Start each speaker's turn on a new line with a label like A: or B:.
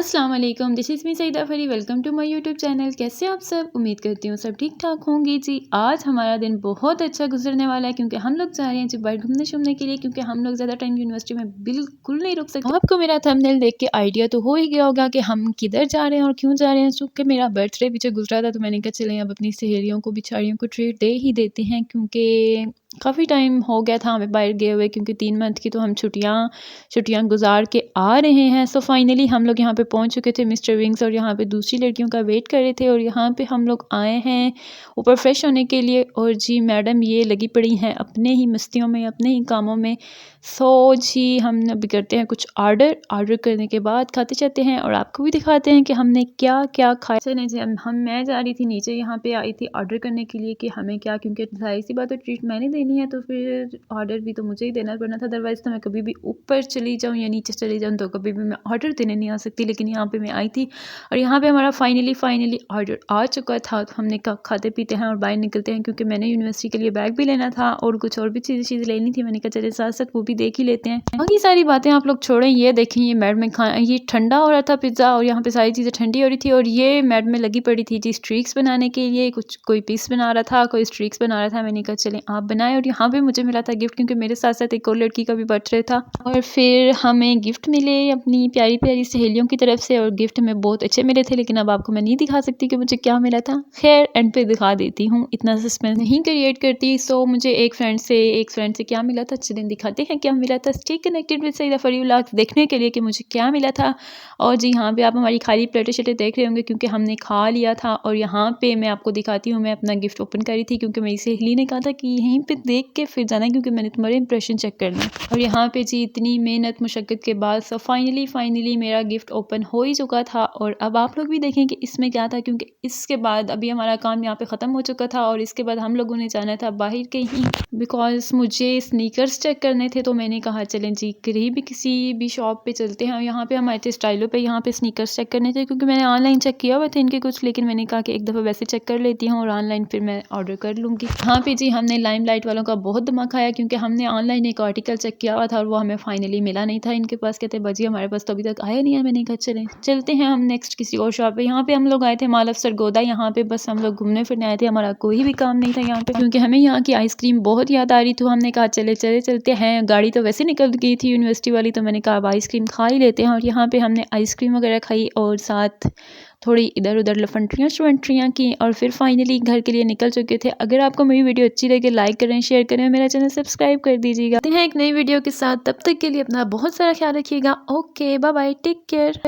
A: अस्सलाम वालेकुम, this is me Saeeda Fari. Welcome to my YouTube channel. कैसे आप सब? उम्मीद करती हूँ सब ठीक ठाक होंगे जी। आज हमारा दिन बहुत अच्छा गुजरने वाला है क्योंकि हम लोग जा रहे हैं जी बाहर घूमने शूमने के लिए, क्योंकि हम लोग ज़्यादा टाइम यूनिवर्सिटी में बिल्कुल नहीं रुक सकते। आपको मेरा थंबनेल देख के आइडिया तो हो ही गया होगा कि हम किधर जा रहे हैं और क्यों जा रहे हैं। चूँकि मेरा बर्थडे पीछे गुजरा था तो मैंने कहा चलें अब अपनी सहेलियों को बिचारियों को ट्रीट दे ही देते हैं, क्योंकि काफ़ी टाइम हो गया था हमें बाहर गए हुए, क्योंकि 3 मंथ की तो हम छुट्टियाँ गुजार के आ रहे हैं। सो फाइनली हम लोग यहाँ पे पहुँच चुके थे मिस्टर विंग्स, और यहाँ पे दूसरी लड़कियों का वेट कर रहे थे और यहाँ पे हम लोग आए हैं ऊपर फ्रेश होने के लिए। और जी मैडम ये लगी पड़ी हैं अपने ही मस्तियों में, अपने ही कामों में। सो जी हम अभी करते हैं कुछ ऑर्डर करने के बाद खाते जाते हैं और आपको भी दिखाते हैं कि हमने क्या क्या खाया। चलें जी मैं जा रही थी नीचे, यहाँ पे आई थी ऑर्डर करने के लिए कि हमें क्या, क्योंकि जाहिर सी बात है ट्रीट मैंने देनी है तो फिर ऑर्डर भी तो मुझे ही देना पड़ना था। अदरवाइज़ तो मैं कभी भी ऊपर चली जाऊँ या नीचे चली जाऊँ तो कभी भी मैं ऑर्डर देने नहीं आ सकती। लेकिन यहाँ पे मैं आई थी और यहाँ पे हमारा फाइनली ऑर्डर आ चुका था। तो हमने कहा खाते पीते हैं और बाहर निकलते हैं, क्योंकि मैंने यूनिवर्सिटी के लिए बैग भी लेना था और कुछ और भी चीज़ें लेनी थी। मैंने कहा चले साथ साथ वो भी देख ही लेते हैं। बाकी सारी बातें आप लोग छोड़ें, ये देखें ये मैड में ये ठंडा हो रहा था पिज़्ज़ा, और यहाँ पे सारी चीज़ें ठंडी हो रही थी। और ये मैड में लगी पड़ी थी जी स्ट्रीक्स बनाने के लिए। कोई पीस बना रहा था, कोई स्ट्रीक्स बना रहा था। मैंने कहा चलें आप बनाएं। और यहाँ पे मुझे मिला था गिफ्ट, क्योंकि मेरे साथ साथ एक और लड़की का भी बर्थडे था और फिर हमें गिफ्ट मिले अपनी प्यारी प्यारी सहेलियों की तरफ से। और गिफ्ट में बहुत अच्छे मिले थे, लेकिन अब आपको मैं नहीं दिखा सकती कि मुझे क्या मिला था। खैर एंड पे दिखा देती हूँ, इतना सस्पेंस नहीं क्रिएट करती। सो मुझे एक फ्रेंड से क्या मिला था, चलें दिखाते हैं क्या मिला था। स्टे कनेक्टेड विद सईदा फरी व्लॉग्स देखने के लिए कि मुझे क्या मिला था। और जी यहाँ पे आप हमारी खाली प्लेटें शटें देख रहे होंगे, क्योंकि हमने खा लिया था। और यहाँ पे मैं आपको दिखाती हूँ, मैं अपना गिफ्ट ओपन कर रही थी, क्योंकि मेरी सहेली ने कहा था कि यहीं पे देख के फिर जाना, क्योंकि मैंने तुम्हारे इंप्रेशन चेक करना। और यहाँ पे जी इतनी मेहनत मुशक्क़त के बाद सो फाइनली मेरा गिफ्ट ओपन हो ही चुका था। और अब आप लोग भी देखें कि इसमें क्या था, क्योंकि इसके बाद अभी हमारा काम यहाँ पे ख़त्म हो चुका था और इसके बाद हम लोगों ने जाना था बाहर कहीं, बिकॉज मुझे स्नीकर्स चेक करने थे। तो मैंने कहा चलें जी करीब किसी भी शॉप पे चलते हैं। यहाँ पे हमारे थे स्टाइलो पे, यहाँ पे स्नीकर्स चेक करने थे, क्योंकि मैंने ऑनलाइन चेक किया हुआ था इनके कुछ, लेकिन मैंने कहा कि एक दफ़ा वैसे चेक कर लेती हूँ और ऑनलाइन फिर मैं ऑर्डर कर लूँगी। यहाँ पे जी हमने लाइमलाइट वालों का बहुत दिमाग खाया, क्योंकि हमने ऑनलाइन एक आर्टिकल चेक किया हुआ था और वो हमें फाइनली मिला नहीं था इनके पास। कहते बाजी हमारे पास तो अभी तक आया नहीं है। मैंने कहा चलते हैं हम नेक्स्ट किसी और शॉप पे। यहाँ पे हम लोग आए थे माल अफसर गोदा, यहाँ पे बस हम लोग घूमने फिरने आए थे, हमारा कोई भी काम नहीं था यहाँ पे, क्योंकि हमें यहाँ की आइसक्रीम बहुत याद आ रही थी। हमने कहा चलते हैं। गाड़ी तो वैसे निकल गई थी यूनिवर्सिटी वाली, तो मैंने कहा अब आइसक्रीम खा ही लेते हैं। और यहाँ पे हमने आइसक्रीम वगैरह खाई और साथ थोड़ी इधर उधर लफंट्रियाँ की, और फिर फाइनली घर के लिए निकल चुके थे। अगर आपको मेरी वीडियो अच्छी लगे लाइक करें, शेयर करें, मेरा चैनल सब्सक्राइब कर दीजिएगा। आते हैं एक नई वीडियो के साथ, तब तक के लिए अपना बहुत सारा ख्याल रखिएगा। Okay bye bye, take care.